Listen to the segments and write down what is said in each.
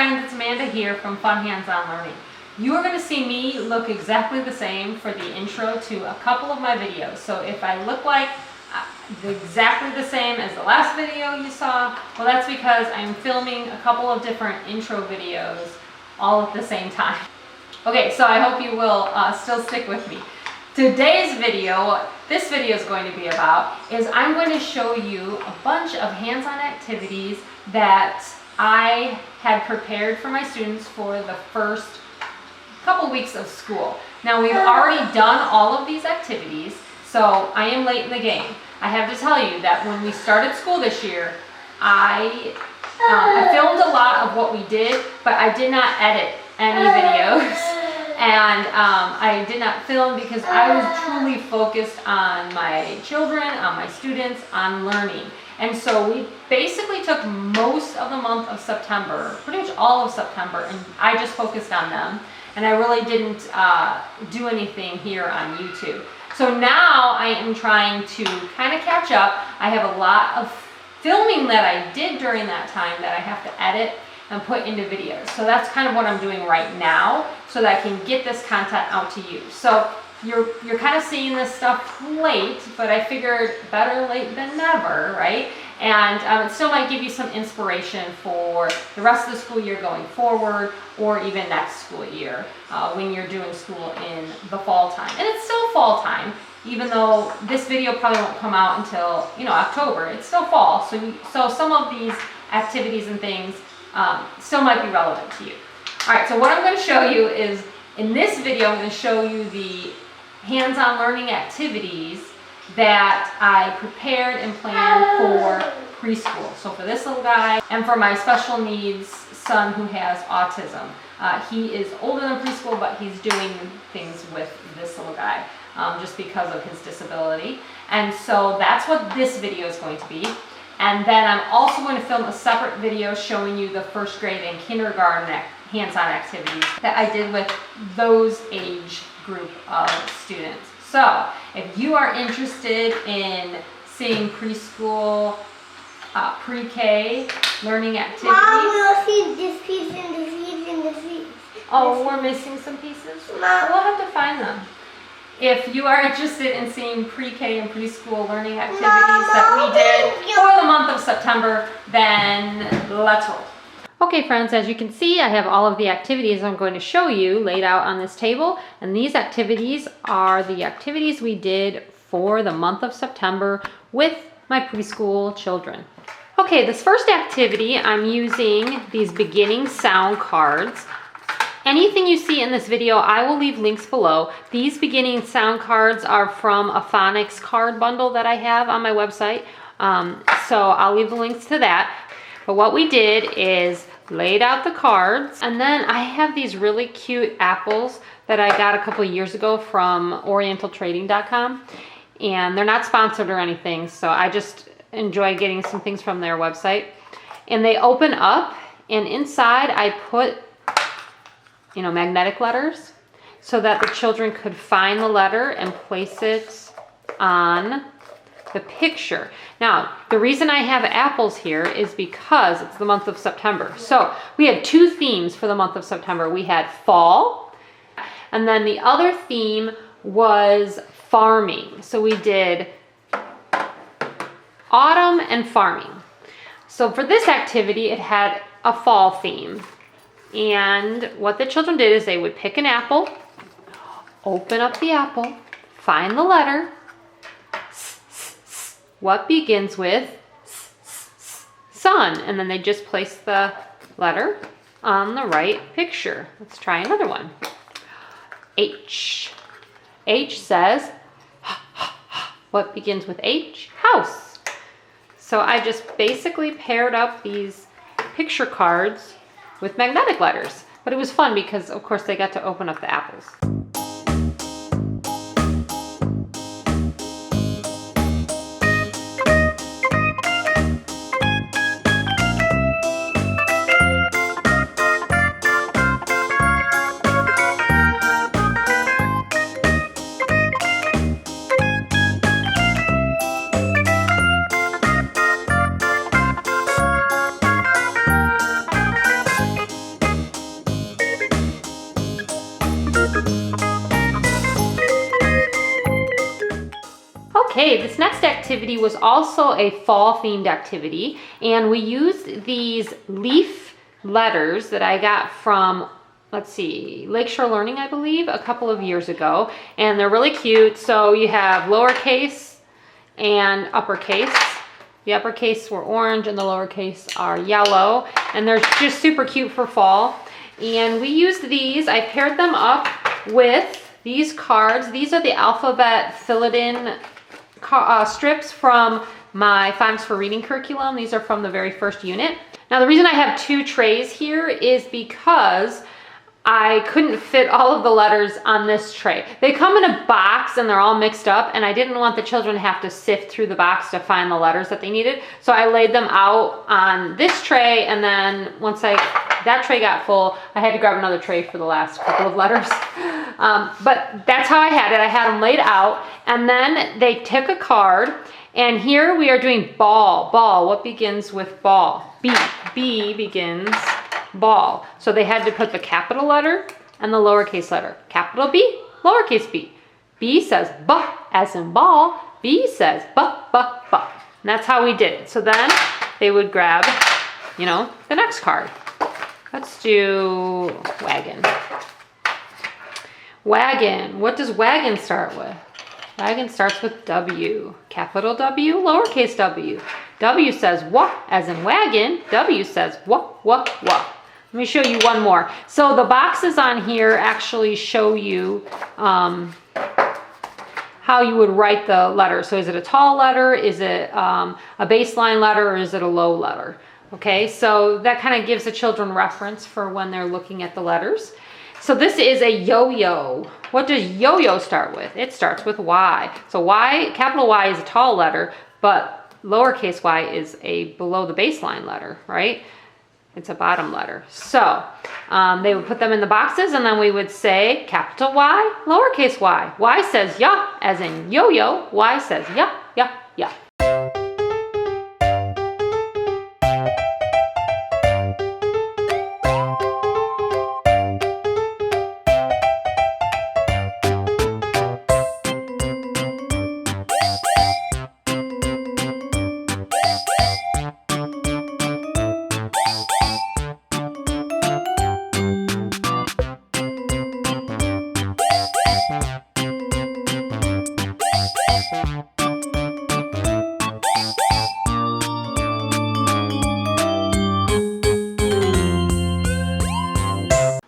friends, it's Amanda here from Fun Hands-On Learning. You are going to see me look exactly the same for the intro to a couple of my videos. So if I look like exactly the same as the last video you saw, well, that's because I'm filming a couple of different intro videos all at the same time. Okay, so I hope you will still stick with me. Today's video, what this video is going to be about, is I'm going to show you a bunch of hands-on activities that I had prepared for my students for the first couple weeks of school. Now, we've already done all of these activities, so I am late in the game. I have to tell you that when we started school this year, I filmed a lot of what we did, but I did not edit any videos. And I did not film because I was truly focused on my children, on my students, on learning. And so we basically took most of the month of September, pretty much all of September, and I just focused on them. And I really didn't do anything here on YouTube. So now I am trying to kind of catch up. I have a lot of filming that I did during that time that I have to edit and put into videos. So that's kind of what I'm doing right now so that I can get this content out to you. So you're kind of seeing this stuff late, but I figured better late than never, right? And it still might give you some inspiration for the rest of the school year going forward, or even next school year when you're doing school in the fall time. And it's still fall time, even though this video probably won't come out until October. It's still fall, so some of these activities and things still might be relevant to you. All right, so what I'm going to show you is, in this video, I'm going to show you the hands-on learning activities that I prepared and planned for preschool. So for this little guy, and for my special needs son who has autism. He is older than preschool, but he's doing things with this little guy just because of his disability. And so that's what this video is going to be. And then I'm also going to film a separate video showing you the first grade and kindergarten hands-on activities that I did with those age group of students. So if you are interested in seeing preschool, pre-K learning activities. Mom, we'll see this piece and this piece and this piece. Oh, we're missing some pieces? Mom. We'll have to find them. If you are interested in seeing pre-K and preschool learning activities that we did for the month of September, then let's roll. Okay friends, as you can see, I have all of the activities I'm going to show you laid out on this table, and these activities are the activities we did for the month of September with my preschool children. Okay, this first activity, I'm using these beginning sound cards. Anything you see in this video, I will leave links below. These beginning sound cards are from a Phonics card bundle that I have on my website. So I'll leave the links to that. But what we did is laid out the cards, and then I have these really cute apples that I got a couple of years ago from orientaltrading.com. And they're not sponsored or anything, so I just enjoy getting some things from their website. And they open up, and inside I put magnetic letters so that the children could find the letter and place it on the picture. Now, the reason I have apples here is because it's the month of September. So we had two themes for the month of September. We had fall, and then the other theme was farming. So we did autumn and farming. So for this activity, it had a fall theme. And what the children did is they would pick an apple, open up the apple, find the letter, what begins with sun, and then they just place the letter on the right picture. Let's try another one. H. H says, what begins with H? House. So I just basically paired up these picture cards with magnetic letters. But it was fun because, of course, they got to open up the apples. Okay, this next activity was also a fall themed activity, and we used these leaf letters that I got from, let's see, Lakeshore Learning, I believe, a couple of years ago, and they're really cute. So you have lowercase and uppercase. The uppercase were orange and the lowercase are yellow, and they're just super cute for fall. And we used these. I paired them up with these cards. These are the alphabet filled-in strips from my Phonics for Reading curriculum. These are from the very first unit. Now the reason I have 2 trays here is because I couldn't fit all of the letters on this tray. They come in a box and they're all mixed up, and I didn't want the children to have to sift through the box to find the letters that they needed. So I laid them out on this tray, and then once that tray got full, I had to grab another tray for the last couple of letters. But that's how I had it. I had them laid out, and then they took a card, and here we are doing ball. Ball, what begins with ball? B. B begins ball. So they had to put the capital letter and the lowercase letter. Capital B, lowercase b. B says B as in ball. B says B, B, B. And that's how we did it. So then they would grab, the next card. Let's do wagon. Wagon. What does wagon start with? Wagon starts with W. Capital W, lowercase w. W says wah as in wagon. W says wah, wah, wah. Let me show you one more. So the boxes on here actually show you how you would write the letter. So is it a tall letter? Is it a baseline letter? Or is it a low letter? Okay, so that kind of gives the children reference for when they're looking at the letters. So this is a yo-yo. What does yo-yo start with? It starts with Y. So Y, capital Y is a tall letter, but lowercase y is a below the baseline letter, right? It's a bottom letter. So they would put them in the boxes, and then we would say capital Y, lowercase y. Y says ya, as in yo-yo. Y says ya, ya, ya.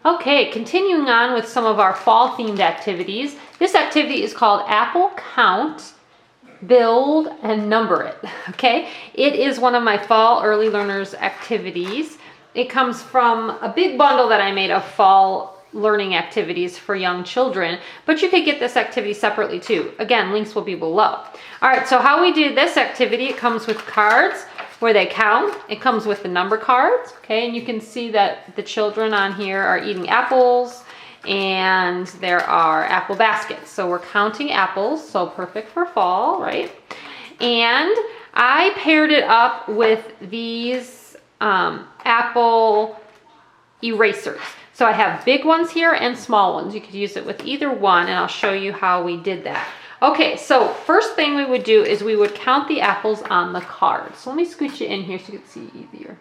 Okay, continuing on with some of our fall themed activities. This activity is called Apple Count, Build, and Number It. Okay, it is one of my fall early learners activities. It comes from a big bundle that I made of fall learning activities for young children, but you could get this activity separately too. Again, links will be below. All right, so how we do this activity, it comes with cards where they count. It comes with the number cards, okay? And you can see that the children on here are eating apples, and there are apple baskets. So we're counting apples, so perfect for fall, right? And I paired it up with these apple erasers. So I have big ones here and small ones. You could use it with either one, and I'll show you how we did that. Okay, so first thing we would do is we would count the apples on the card. So let me scooch you in here so you can see easier.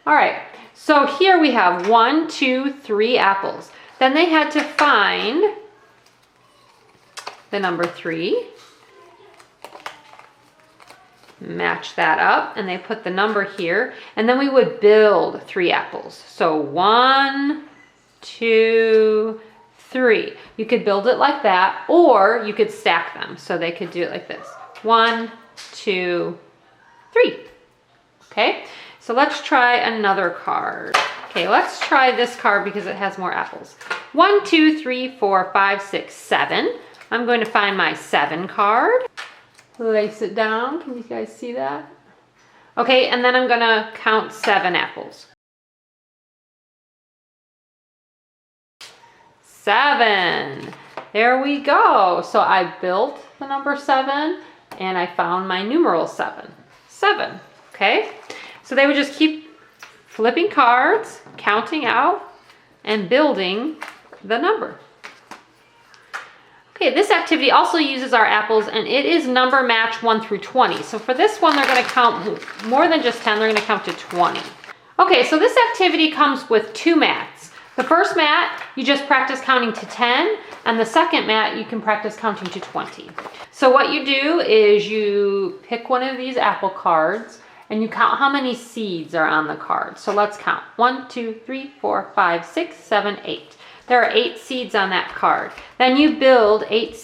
All right, so here we have 1, 2, 3 apples. Then they had to find the number 3, match that up, and they put the number here, and then we would build 3 apples. So 1, 2, 3. You could build it like that, or you could stack them. So they could do it like this. 1, 2, 3. Okay, so let's try another card. Okay, let's try this card because it has more apples. 1, 2, 3, 4, 5, 6, 7. I'm going to find my 7 card. Lace it down. Can you guys see that? Okay, and then I'm going to count 7 apples. 7. There we go. So I built the number 7 and I found my numeral 7. 7. Okay. So they would just keep flipping cards, counting out, and building the number. Okay, this activity also uses our apples, and it is number match 1 through 20. So for this one, they're going to count more than just 10. They're going to count to 20. Okay, so this activity comes with 2 mats. The first mat, you just practice counting to 10, and the second mat, you can practice counting to 20. So what you do is you pick one of these apple cards, and you count how many seeds are on the card. So let's count. 1, 2, 3, 4, 5, 6, 7, 8. There are 8 seeds on that card. Then you build 8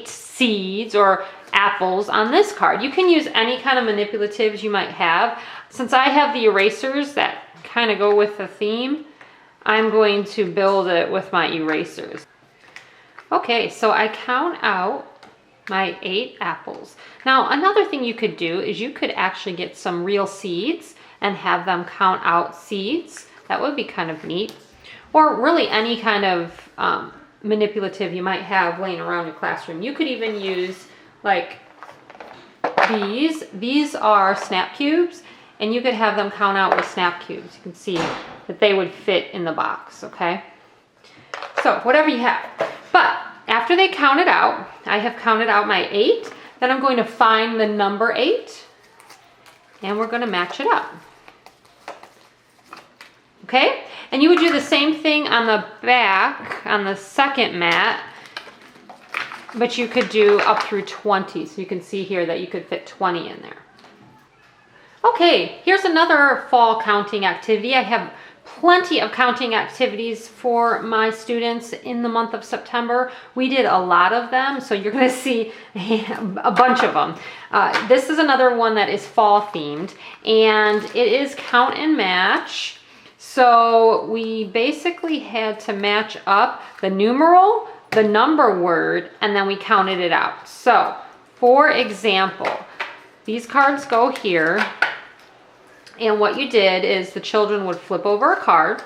seeds or apples on this card. You can use any kind of manipulatives you might have. Since I have the erasers that kind of go with the theme, I'm going to build it with my erasers. Okay, so I count out my 8 apples. Now, another thing you could do is you could actually get some real seeds and have them count out seeds. That would be kind of neat. Or really any kind of manipulative you might have laying around your classroom. You could even use like these. These are snap cubes, and you could have them count out with snap cubes. You can see that they would fit in the box, okay? So whatever you have. But after they count it out, I have counted out my 8. Then I'm going to find the number 8, and we're going to match it up. Okay? And you would do the same thing on the back, on the second mat, but you could do up through 20. So you can see here that you could fit 20 in there. Okay, here's another fall counting activity. I have plenty of counting activities for my students in the month of September. We did a lot of them, so you're going to see a bunch of them. This is another one that is fall themed, and it is count and match. So we basically had to match up the numeral, the number word, and then we counted it out. So, for example, these cards go here, and what you did is the children would flip over a card.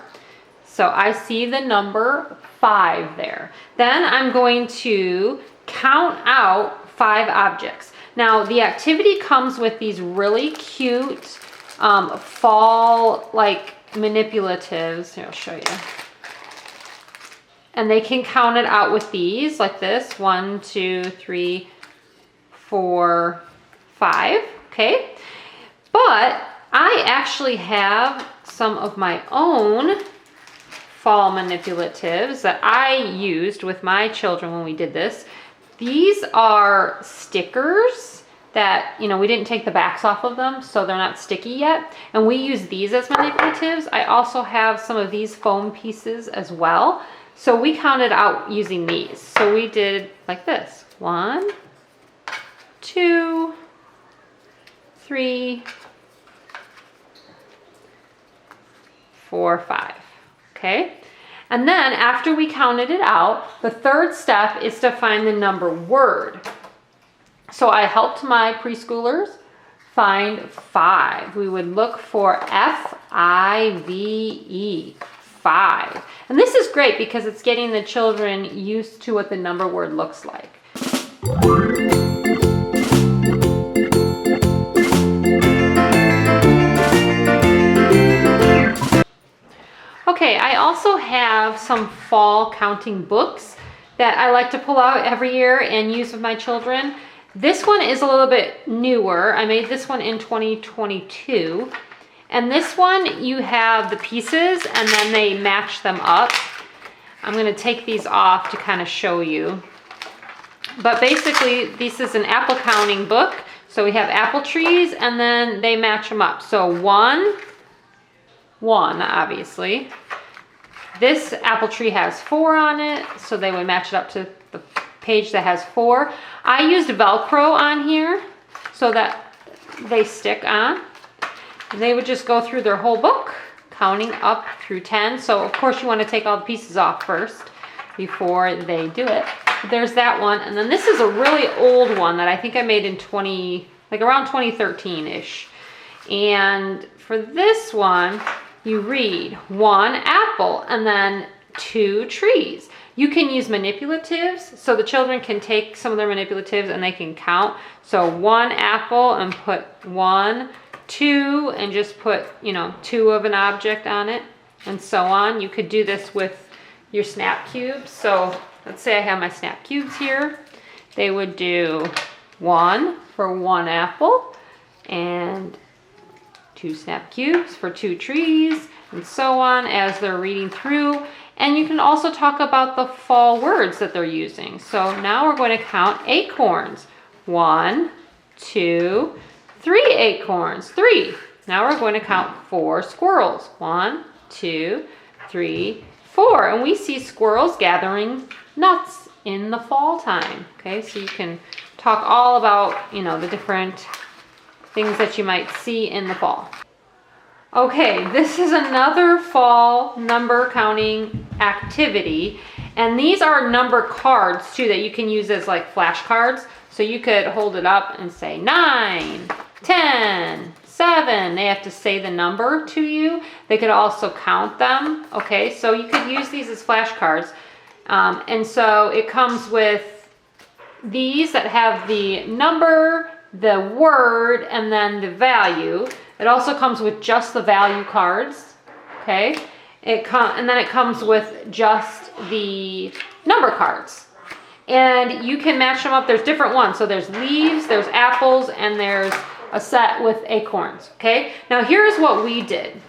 So I see the number 5 there. Then I'm going to count out 5 objects. Now, the activity comes with these really cute fall, like, manipulatives. Here, I'll show you. And they can count it out with these, like this. 1, 2, 3, 4, 5. Okay. But I actually have some of my own fall manipulatives that I used with my children when we did this. These are stickers that, you know, we didn't take the backs off of them, so they're not sticky yet. And we use these as manipulatives. I also have some of these foam pieces as well. So we counted out using these. So we did like this. 1, 2, 3, 4, 5. Okay? And then after we counted it out, the third step is to find the number word. So I helped my preschoolers find 5. We would look for F-I-V-E, 5. And this is great because it's getting the children used to what the number word looks like. Okay, I also have some fall counting books that I like to pull out every year and use with my children. This one is a little bit newer. I made this one in 2022. And this one, you have the pieces and then they match them up. I'm going to take these off to kind of show you. But basically, this is an apple counting book. So we have apple trees and then they match them up. So 1, obviously. This apple tree has 4 on it, so they would match it up to the page that has 4. I used Velcro on here so that they stick on. And they would just go through their whole book, counting up through 10. So of course you want to take all the pieces off first before they do it. But there's that one. And then this is a really old one that I think I made in around 2013-ish. And for this one, you read 1 apple and then 2 trees. You can use manipulatives, so the children can take some of their manipulatives and they can count. So 1 apple and put 1, 2, and just put, 2 of an object on it, and so on. You could do this with your snap cubes. So let's say I have my snap cubes here. They would do 1 for 1 apple and 2 snap cubes for 2 trees, and so on as they're reading through. And you can also talk about the fall words that they're using. So now we're going to count acorns. 1, 2, 3 acorns, 3. Now we're going to count 4 squirrels. 1, 2, 3, 4. And we see squirrels gathering nuts in the fall time. Okay, so you can talk all about, the different things that you might see in the fall. Okay, this is another fall number counting activity. And these are number cards too that you can use as like flashcards. So you could hold it up and say 9, 10, 7. They have to say the number to you. They could also count them. Okay, so you could use these as flashcards. And so it comes with these that have the number, the word, and then the value. It also comes with just the value cards. Okay, and then it comes with just the number cards. And you can match them up. There's different ones. So there's leaves, there's apples, and there's a set with acorns. Okay, now here's what we did.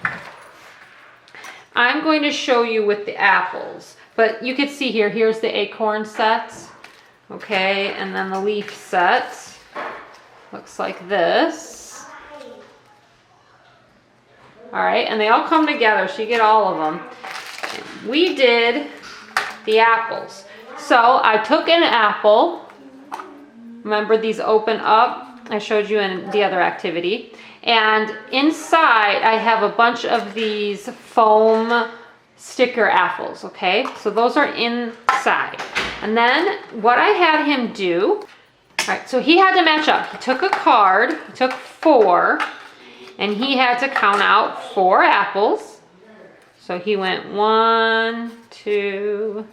I'm going to show you with the apples, but you can see here, here's the acorn sets. Okay, and then the leaf set looks like this. All right, and they all come together, so you get all of them. We did the apples. So I took an apple. Remember, these open up. I showed you in the other activity. And inside, I have a bunch of these foam sticker apples, okay? So those are inside. And then what I had him do, all right, so he had to match up. He took a card, he took 4, and he had to count out 4 apples. So he went 1, 2,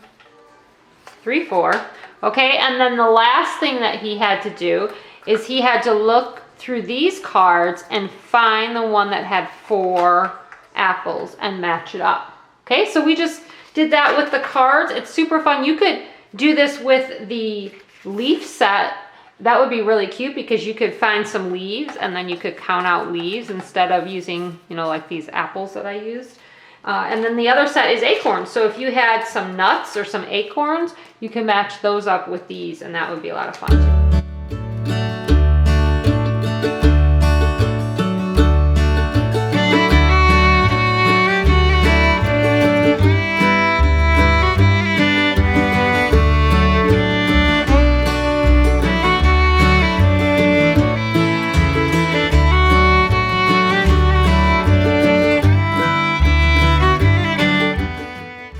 3, 4. Okay, and then the last thing that he had to do is he had to look through these cards and find the one that had 4 apples and match it up. Okay, so we just did that with the cards. It's super fun. You could do this with the leaf set. That would be really cute because you could find some leaves and then you could count out leaves instead of using, like these apples that I used. And then the other set is acorns. So if you had some nuts or some acorns, you can match those up with these, and that would be a lot of fun too.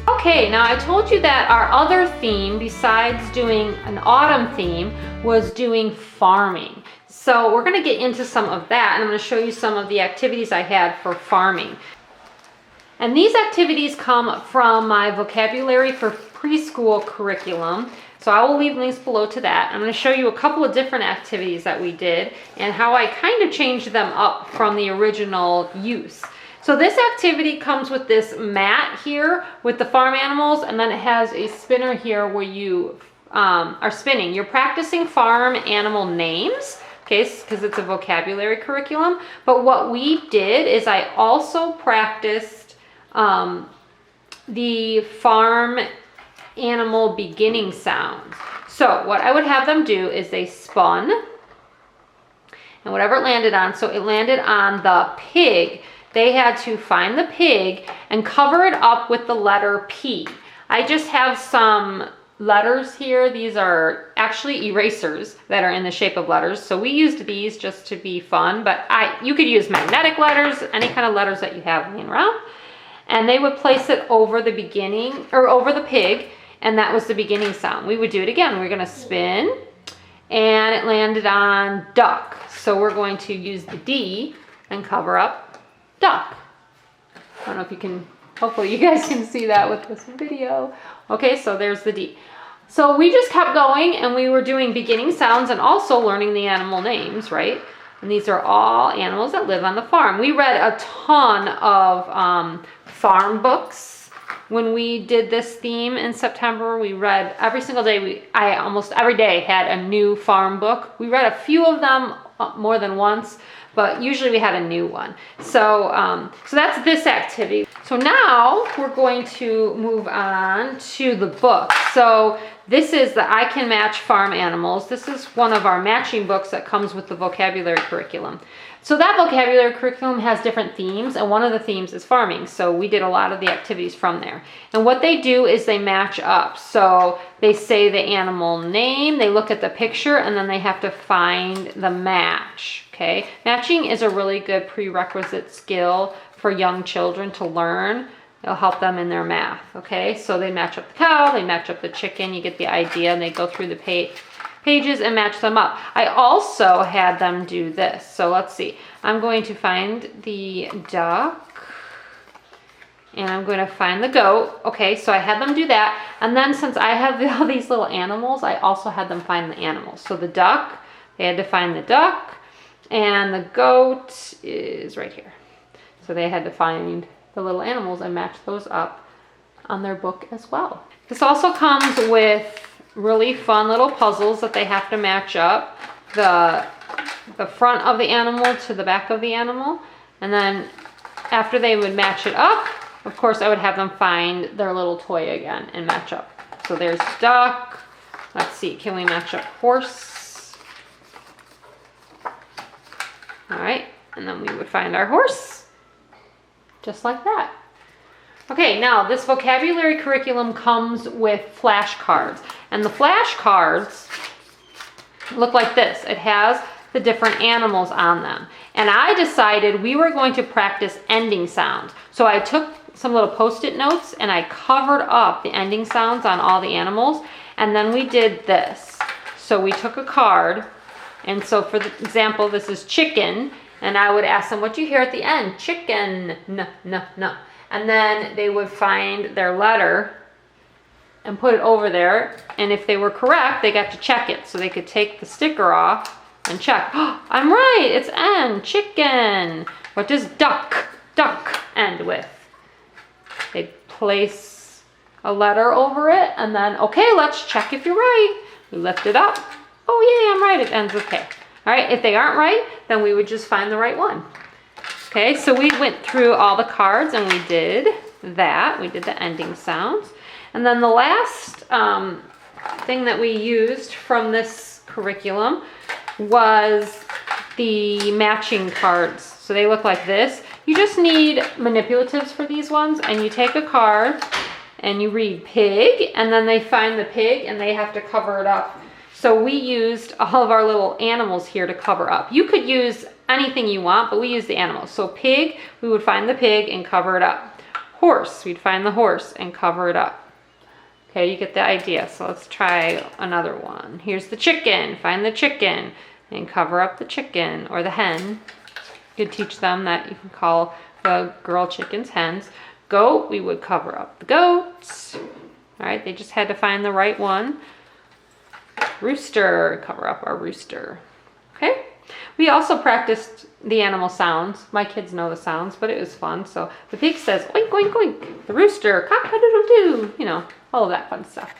Okay, now I told you that our other theme, besides doing an autumn theme, was doing farming. So we're going to get into some of that, and I'm going to show you some of the activities I had for farming. And these activities come from my vocabulary for preschool curriculum. So I will leave links below to that. I'm going to show you a couple of different activities that we did and how I kind of changed them up from the original use. So this activity comes with this mat here with the farm animals, and then it has a spinner here where you are spinning. You're practicing farm animal names, okay, because it's a vocabulary curriculum. But what we did is I also practiced the farm animal beginning sounds. So what I would have them do is they spun, and whatever it landed on, so it landed on the pig. They had to find the pig and cover it up with the letter P. I just have some letters here. These are actually erasers that are in the shape of letters. So we used these just to be fun, but you could use magnetic letters, any kind of letters that you have laying around. And they would place it over the beginning, or over the pig, and that was the beginning sound. We would do it again. We're gonna spin, and it landed on duck. So we're going to use the D and cover up duck. I don't know if you can, hopefully you guys can see that with this video. Okay, so there's the D. So we just kept going, and we were doing beginning sounds and also learning the animal names, right? And these are all animals that live on the farm. We read a ton of farm books when we did this theme in September, we read every single day. I almost every day had a new farm book. We read a few of them more than once, but usually we had a new one. So, so that's this activity. So now we're going to move on to the book. So this is the I Can Match Farm Animals. This is one of our matching books that comes with the vocabulary curriculum. So that vocabulary curriculum has different themes, and one of the themes is farming. So we did a lot of the activities from there. And what they do is they match up. So they say the animal name, they look at the picture, and then they have to find the match. Okay, matching is a really good prerequisite skill for young children to learn. It'll help them in their math. Okay, so they match up the cow, they match up the chicken, you get the idea, and they go through the pages and match them up. I also had them do this. So let's see. I'm going to find the duck and I'm going to find the goat. Okay, so I had them do that. And then since I have all these little animals, I also had them find the animals. So the duck, they had to find the duck, and the goat is right here. So they had to find the little animals and match those up on their book as well. This also comes with really fun little puzzles that they have to match up. The front of the animal to the back of the animal. And then after they would match it up, of course I would have them find their little toy again and match up. So there's duck. Let's see, can we match up horse? All right, and then we would find our horse, just like that. Okay, now this vocabulary curriculum comes with flashcards, and the flashcards look like this. It has the different animals on them, and I decided we were going to practice ending sounds. So I took some little Post-it notes and I covered up the ending sounds on all the animals, and then we did this. So we took a card, and so for the example, this is chicken, and I would ask them, what do you hear at the end? Chicken, no. And then they would find their letter and put it over there, and if they were correct, they got to check it. So they could take the sticker off and check. Oh, I'm right, it's N, chicken. What does duck end with? They place a letter over it, and then, okay, let's check if you're right. We lift it up. Oh yeah, I'm right, it ends with K. All right, if they aren't right, then we would just find the right one. Okay, so we went through all the cards and we did that. We did the ending sounds. And then the last thing that we used from this curriculum was the matching cards. So they look like this. You just need manipulatives for these ones, and you take a card and you read pig, and then they find the pig and they have to cover it up. So we used all of our little animals here to cover up. You could use anything you want, but we use the animals. So pig, we would find the pig and cover it up. Horse, we'd find the horse and cover it up. Okay, you get the idea. So let's try another one. Here's the chicken, find the chicken and cover up the chicken, or the hen. You could teach them that you can call the girl chickens hens. Goat, we would cover up the goats. All right, they just had to find the right one. Rooster, cover up our rooster. Okay, we also practiced the animal sounds. My kids know the sounds, but it was fun. So the pig says oink oink oink, the rooster cock-a-doodle-doo, you know, all of that fun stuff.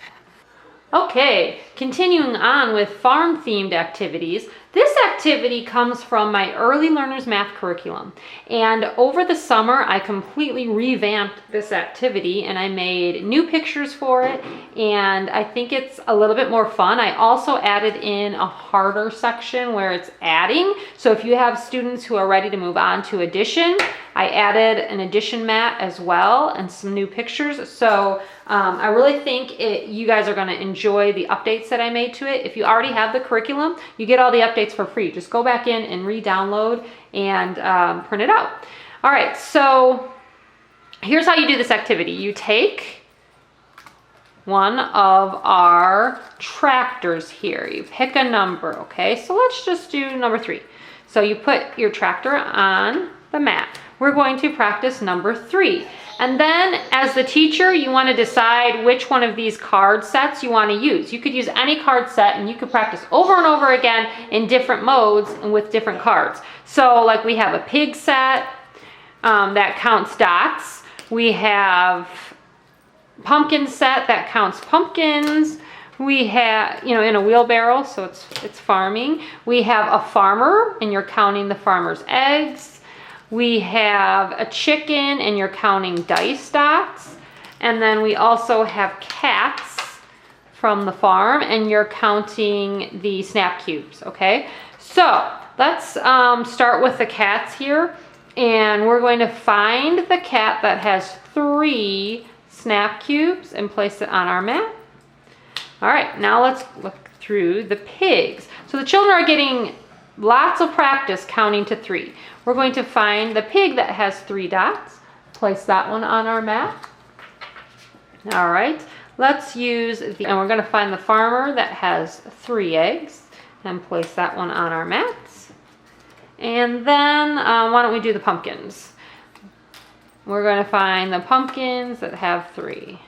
Okay, continuing on with farm themed activities. This activity comes from my early learners math curriculum, and over the summer I completely revamped this activity and I made new pictures for it, and I think it's a little bit more fun. I also added in a harder section where it's adding, so if you have students who are ready to move on to addition, I added an addition mat as well and some new pictures. So I really think you guys are going to enjoy the updates that I made to it. If you already have the curriculum, you get all the updates for free. Just go back in and re-download and print it out. All right, so here's how you do this activity. You take one of our tractors here. You pick a number, okay? So let's just do number 3. So you put your tractor on the mat. We're going to practice number 3. And then as the teacher, you want to decide which one of these card sets you want to use. You could use any card set and you could practice over and over again in different modes and with different cards. So like we have a pig set that counts dots. We have pumpkin set that counts pumpkins. We have, in a wheelbarrow, so it's farming. We have a farmer, and you're counting the farmer's eggs. We have a chicken, and you're counting dice dots. And then we also have cats from the farm, and you're counting the snap cubes, okay? So let's start with the cats here, and we're going to find the cat that has 3 snap cubes and place it on our mat. All right, now let's look through the pigs. So the children are getting lots of practice counting to 3. We're going to find the pig that has 3 dots, place that one on our mat. All right, let's use and we're going to find the farmer that has 3 eggs and place that one on our mats. And then why don't we do the pumpkins? We're going to find the pumpkins that have 3.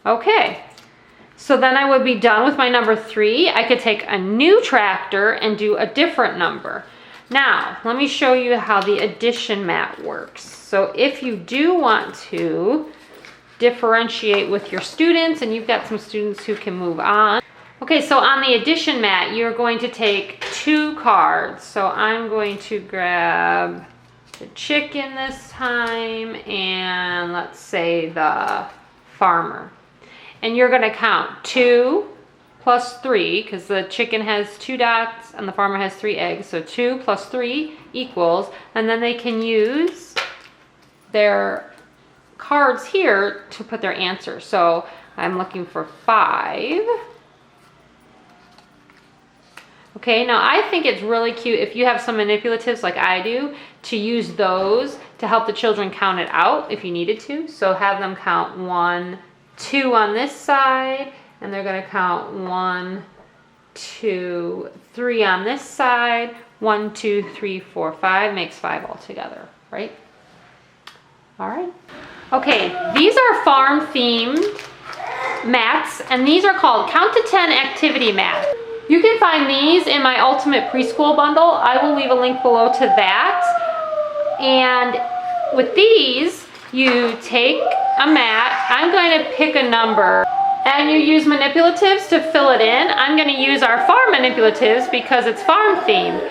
Okay. So then I would be done with my number 3. I could take a new tractor and do a different number. Now, let me show you how the addition mat works. So if you do want to differentiate with your students, and you've got some students who can move on. Okay, so on the addition mat, you're going to take 2 cards. So I'm going to grab the chicken this time, and let's say the farmer. And you're going to count 2 plus 3, because the chicken has 2 dots and the farmer has 3 eggs. So 2 plus 3 equals, and then they can use their cards here to put their answer. So I'm looking for 5. Okay, now I think it's really cute if you have some manipulatives like I do to use those to help the children count it out if you needed to. So have them count 1, 2 on this side, and they're going to count 1, 2, 3 on this side. 1, 2, 3, 4, 5 makes 5 altogether, right? All right. Okay, these are farm themed mats, and these are called Count to 10 activity mats. You can find these in my Ultimate Preschool bundle. I will leave a link below to that. And with these, you take a mat. I'm going to pick a number, and you use manipulatives to fill it in. I'm going to use our farm manipulatives because it's farm themed.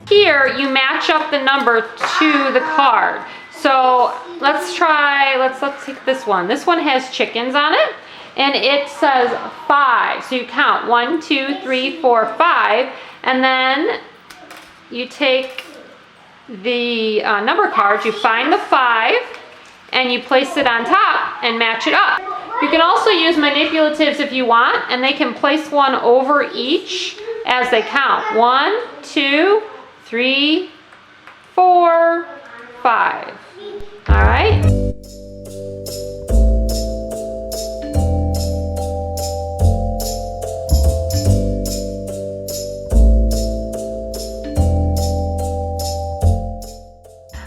Here, you match up the number to the card. So let's take this one. This one has chickens on it, and it says 5. So you count 1, 2, 3, 4, 5, and then you take the number cards, you find the 5, and you place it on top and match it up. You can also use manipulatives if you want, and they can place one over each as they count. 1, 2, 3, 4, 5. All right.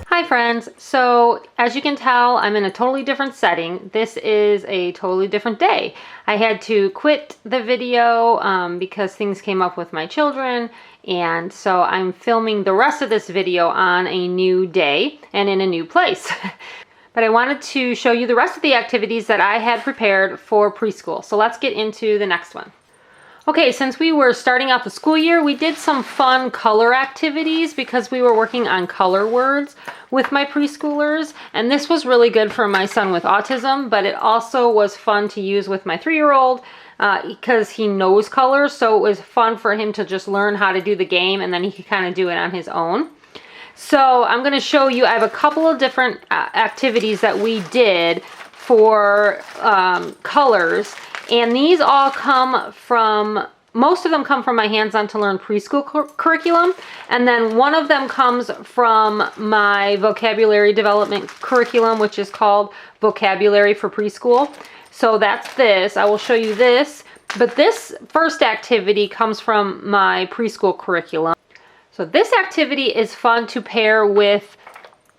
Hi friends, so as you can tell, I'm in a totally different setting. This is a totally different day. I had to quit the video because things came up with my children, and so I'm filming the rest of this video on a new day and in a new place. But I wanted to show you the rest of the activities that I had prepared for preschool. So let's get into the next one. Okay, since we were starting out the school year, we did some fun color activities because we were working on color words with my preschoolers, and this was really good for my son with autism, but it also was fun to use with my 3-year-old because he knows colors, so it was fun for him to just learn how to do the game, and then he could kind of do it on his own. So I'm going to show you, I have a couple of different activities that we did for colors. And these all come from, most of them come from my Hands On to Learn preschool curriculum. And then one of them comes from my vocabulary development curriculum, which is called Vocabulary for Preschool. So that's this. I will show you this. But this first activity comes from my preschool curriculum. So this activity is fun to pair with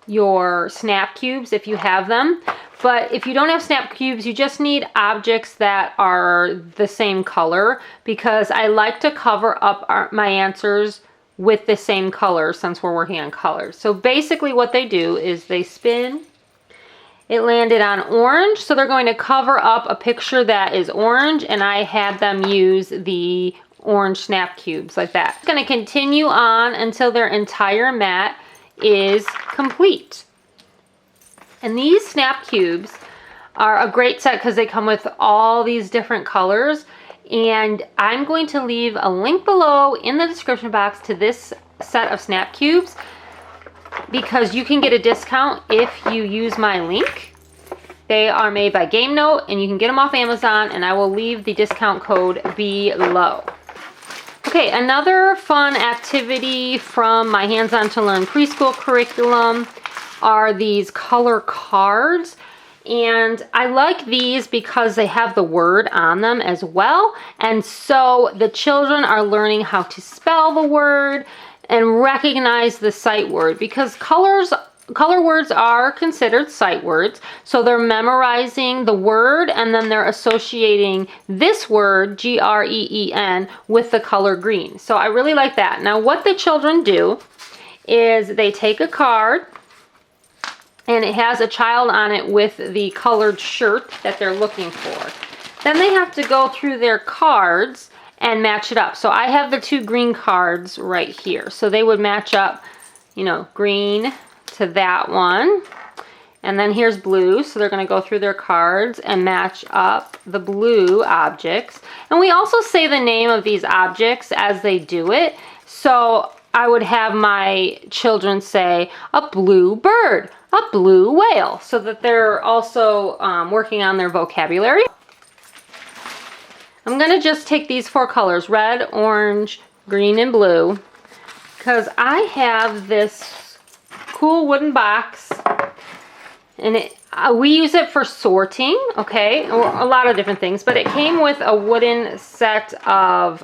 your snap cubes if you have them. But if you don't have snap cubes, you just need objects that are the same color, because I like to cover up my answers with the same color since we're working on colors. So basically what they do is they spin. It landed on orange, so they're going to cover up a picture that is orange, and I had them use the orange snap cubes like that. It's going to continue on until their entire mat is complete. And these snap cubes are a great set because they come with all these different colors, and I'm going to leave a link below in the description box to this set of snap cubes, because you can get a discount if you use my link. They are made by Game Note, and you can get them off Amazon, and I will leave the discount code below. Okay, another fun activity from my Hands On to Learn preschool curriculum are these color cards. And I like these because they have the word on them as well. And so the children are learning how to spell the word and recognize the sight word, because color words are considered sight words. So they're memorizing the word, and then they're associating this word, G-R-E-E-N, with the color green. So I really like that. Now what the children do is they take a card, and it has a child on it with the colored shirt that they're looking for. Then they have to go through their cards and match it up. So I have the 2 green cards right here. So they would match up, you know, green to that one. And then here's blue. So they're going to go through their cards and match up the blue objects. And we also say the name of these objects as they do it. So I would have my children say a blue bird, a blue whale, so that they're also working on their vocabulary. I'm going to just take these 4 colors, red, orange, green, and blue, because I have this cool wooden box, and we use it for sorting, okay, or a lot of different things, but it came with a wooden set of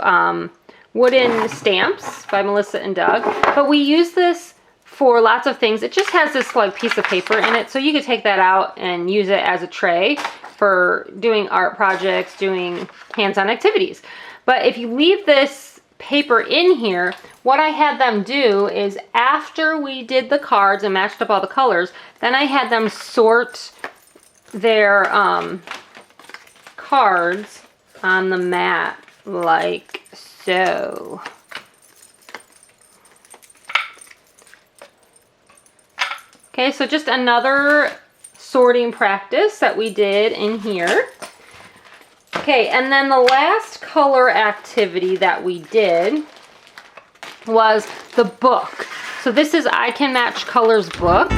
wooden stamps by Melissa and Doug, but we use this for lots of things. It just has this like piece of paper in it, so you could take that out and use it as a tray for doing art projects, doing hands-on activities. But if you leave this paper in here, what I had them do is, after we did the cards and matched up all the colors, then I had them sort their cards on the mat like so. Okay, so just another sorting practice that we did in here. Okay, and then the last color activity that we did was the book. So this is I Can Match Colors book.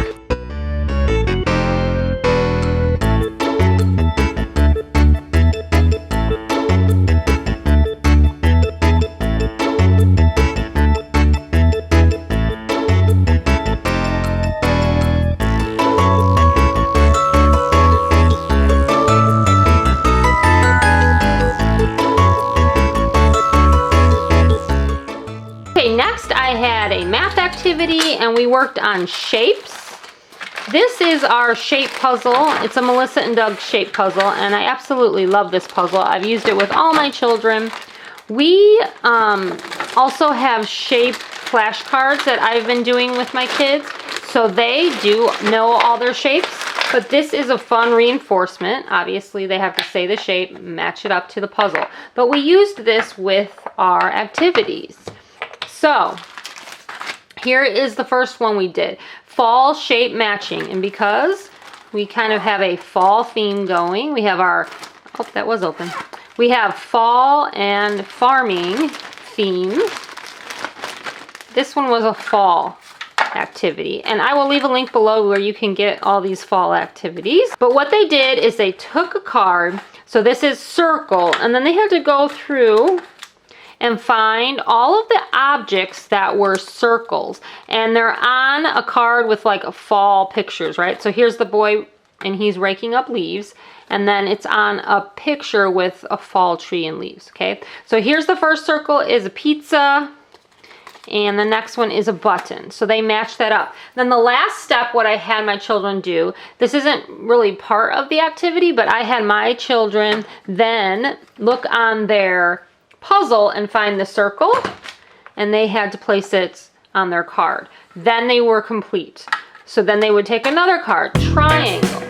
Next, I had a math activity, and we worked on shapes. This is our shape puzzle. It's a Melissa and Doug shape puzzle, and I absolutely love this puzzle. I've used it with all my children. We also have shape flashcards that I've been doing with my kids, so they do know all their shapes. But this is a fun reinforcement. Obviously, they have to say the shape, match it up to the puzzle. But we used this with our activities. So here is the first one we did, fall shape matching. And because we kind of have a fall theme going, we have our, oh, that was open. We have fall and farming theme. This one was a fall activity, and I will leave a link below where you can get all these fall activities. But what they did is they took a card, so this is circle, and then they had to go through and find all of the objects that were circles, and they're on a card with like a fall pictures, right? So here's the boy, and he's raking up leaves, and then it's on a picture with a fall tree and leaves. Okay, so here's the first circle is a pizza, and the next one is a button. So they match that up. Then the last step, what I had my children do, this isn't really part of the activity, but I had my children then look on their puzzle and find the circle, and they had to place it on their card. Then they were complete. So then they would take another card, triangle.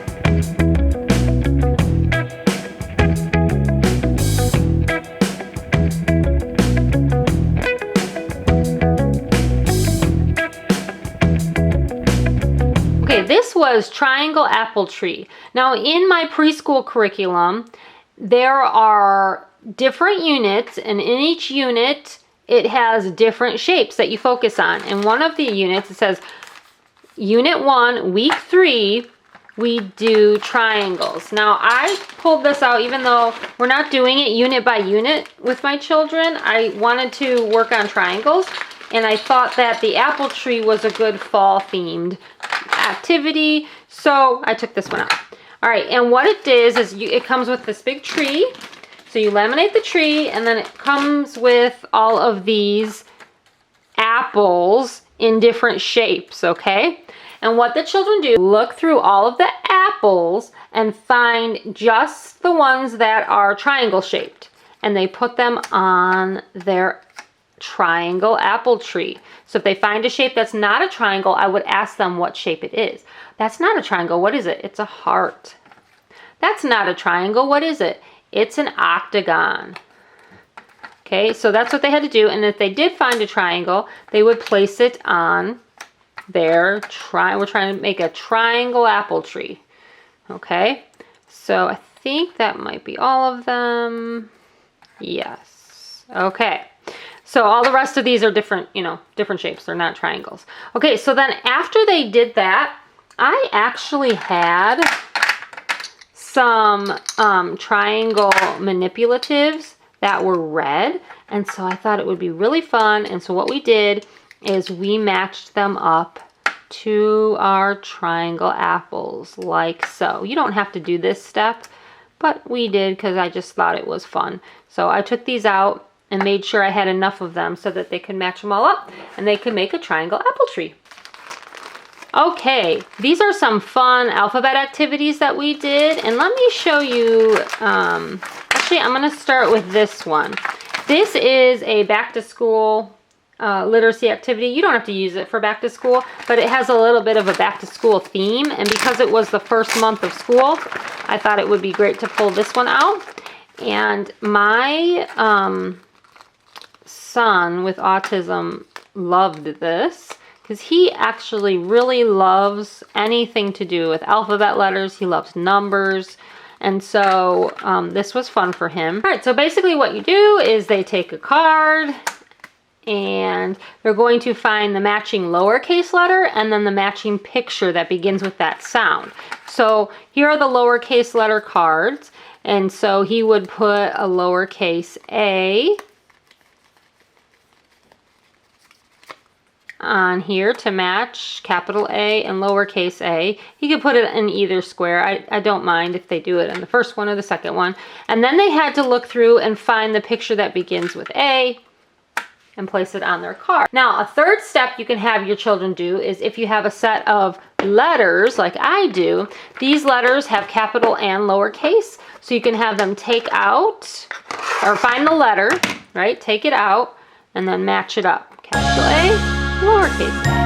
Okay, this was triangle apple tree. Now in my preschool curriculum, there are different units, and in each unit it has different shapes that you focus on. In one of the units it says Unit 1, Week 3, we do triangles. Now I pulled this out even though we're not doing it unit by unit with my children. I wanted to work on triangles, and I thought that the apple tree was a good fall themed activity, so I took this one out. All right, and what it is it comes with this big tree. So you laminate the tree, and then it comes with all of these apples in different shapes, okay? And what the children do, look through all of the apples and find just the ones that are triangle shaped, and they put them on their triangle apple tree. So if they find a shape that's not a triangle, I would ask them what shape it is. That's not a triangle. What is it? It's a heart. That's not a triangle. What is it? It's an octagon. Okay, so that's what they had to do. And if they did find a triangle, they would place it on their we're trying to make a triangle apple tree. Okay, so I think that might be all of them. Yes. Okay. So all the rest of these are different, different shapes. They're not triangles. Okay, so then after they did that, I actually had some triangle manipulatives that were red, and so I thought it would be really fun. And so what we did is we matched them up to our triangle apples like so. You don't have to do this step, but we did because I just thought it was fun. So I took these out and made sure I had enough of them so that they could match them all up and they could make a triangle apple tree. Okay, these are some fun alphabet activities that we did, and let me show you, actually I'm going to start with this one. This is a back to school literacy activity. You don't have to use it for back to school, but it has a little bit of a back to school theme, and because it was the first month of school, I thought it would be great to pull this one out. And my son with autism loved this, because he actually really loves anything to do with alphabet letters. He loves numbers. And so this was fun for him. All right, so basically what you do is they take a card and they're going to find the matching lowercase letter and then the matching picture that begins with that sound. So here are the lowercase letter cards. And so he would put a lowercase a on here to match capital A and lowercase a. You could put it in either square. I don't mind if they do it in the first one or the second one. And then they had to look through and find the picture that begins with A and place it on their card. Now, a third step you can have your children do is if you have a set of letters like I do, these letters have capital and lowercase. So you can have them take out or find the letter, right? Take it out and then match it up. Capital A, lowercase a.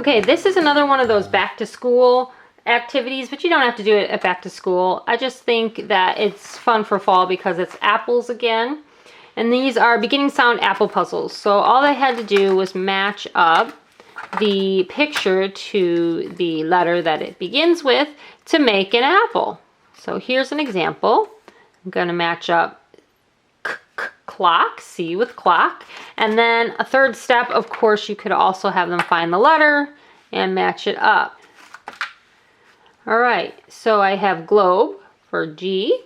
Okay, this is another one of those back to school activities, but you don't have to do it at back to school. I just think that it's fun for fall because it's apples again. And these are beginning sound apple puzzles. So all they had to do was match up the picture to the letter that it begins with to make an apple. So here's an example. I'm going to match up clock, C with clock. And then a third step, of course, you could also have them find the letter and match it up. All right, so I have globe for G,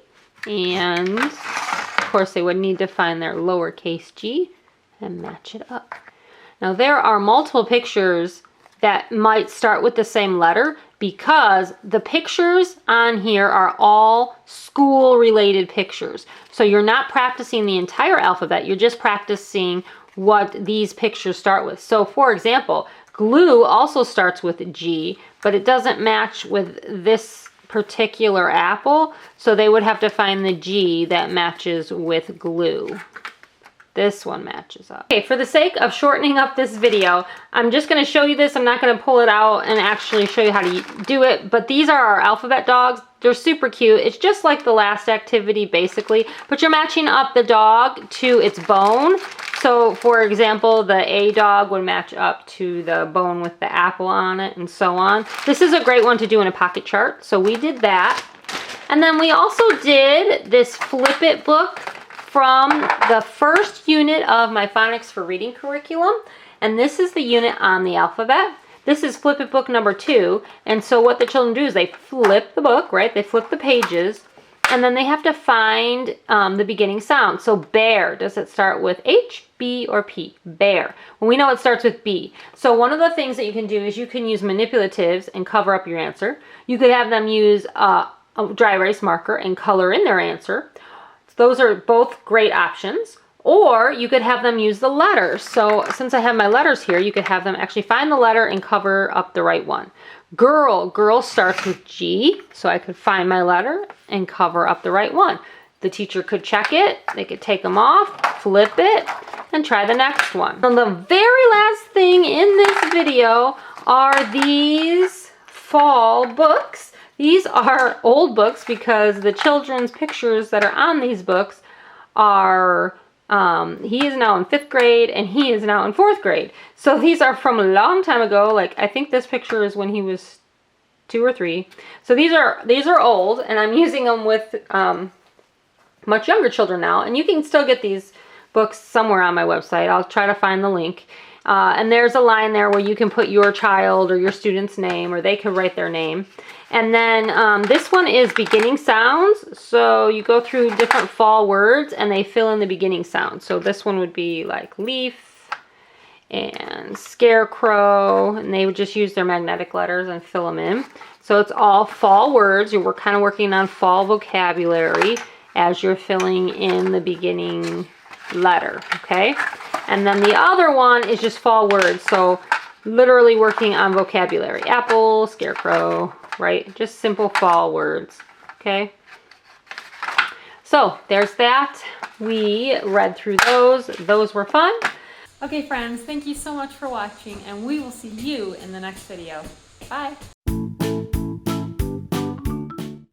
and of course they would need to find their lowercase g and match it up. Now there are multiple pictures that might start with the same letter because the pictures on here are all school related pictures. So you're not practicing the entire alphabet, you're just practicing what these pictures start with. So for example, glue also starts with G, but it doesn't match with this particular apple, so they would have to find the G that matches with glue. This one matches up. Okay, for the sake of shortening up this video, I'm just going to show you this. I'm not going to pull it out and actually show you how to do it, but these are our alphabet dogs. They're super cute. It's just like the last activity, basically, but you're matching up the dog to its bone. So, for example, the A dog would match up to the bone with the apple on it, and so on. This is a great one to do in a pocket chart, so we did that. And then we also did this Flip It book from the first unit of my Phonics for Reading curriculum, and this is the unit on the alphabet. This is Flip It book number 2, and so what the children do is they flip the book, right? They flip the pages, and then they have to find the beginning sound. So bear, does it start with H, B, or P? Bear. Well, we know it starts with B. So one of the things that you can do is you can use manipulatives and cover up your answer. You could have them use a dry erase marker and color in their answer. Those are both great options. Or you could have them use the letters. So since I have my letters here, you could have them actually find the letter and cover up the right one. Girl starts with G, so I could find my letter and cover up the right one. The teacher could check it, they could take them off, flip it, and try the next one. And the very last thing in this video are these fall books. These are old books because the children's pictures that are on these books are, he is now in 5th grade and he is now in 4th grade. So these are from a long time ago. Like I think this picture is when he was 2 or 3. So these are old, and I'm using them with much younger children now. And you can still get these books somewhere on my website. I'll try to find the link. And there's a line there where you can put your child or your student's name, or they could write their name. And then this one is beginning sounds. So you go through different fall words and they fill in the beginning sounds. So this one would be like leaf and scarecrow, and they would just use their magnetic letters and fill them in. So it's all fall words. You're kind of working on fall vocabulary as you're filling in the beginning letter, okay? And then the other one is just fall words. So literally working on vocabulary. Apple, scarecrow, right? Just simple fall words, okay? So there's that. We read through those. Those were fun. Okay, friends, thank you so much for watching, and we will see you in the next video. Bye.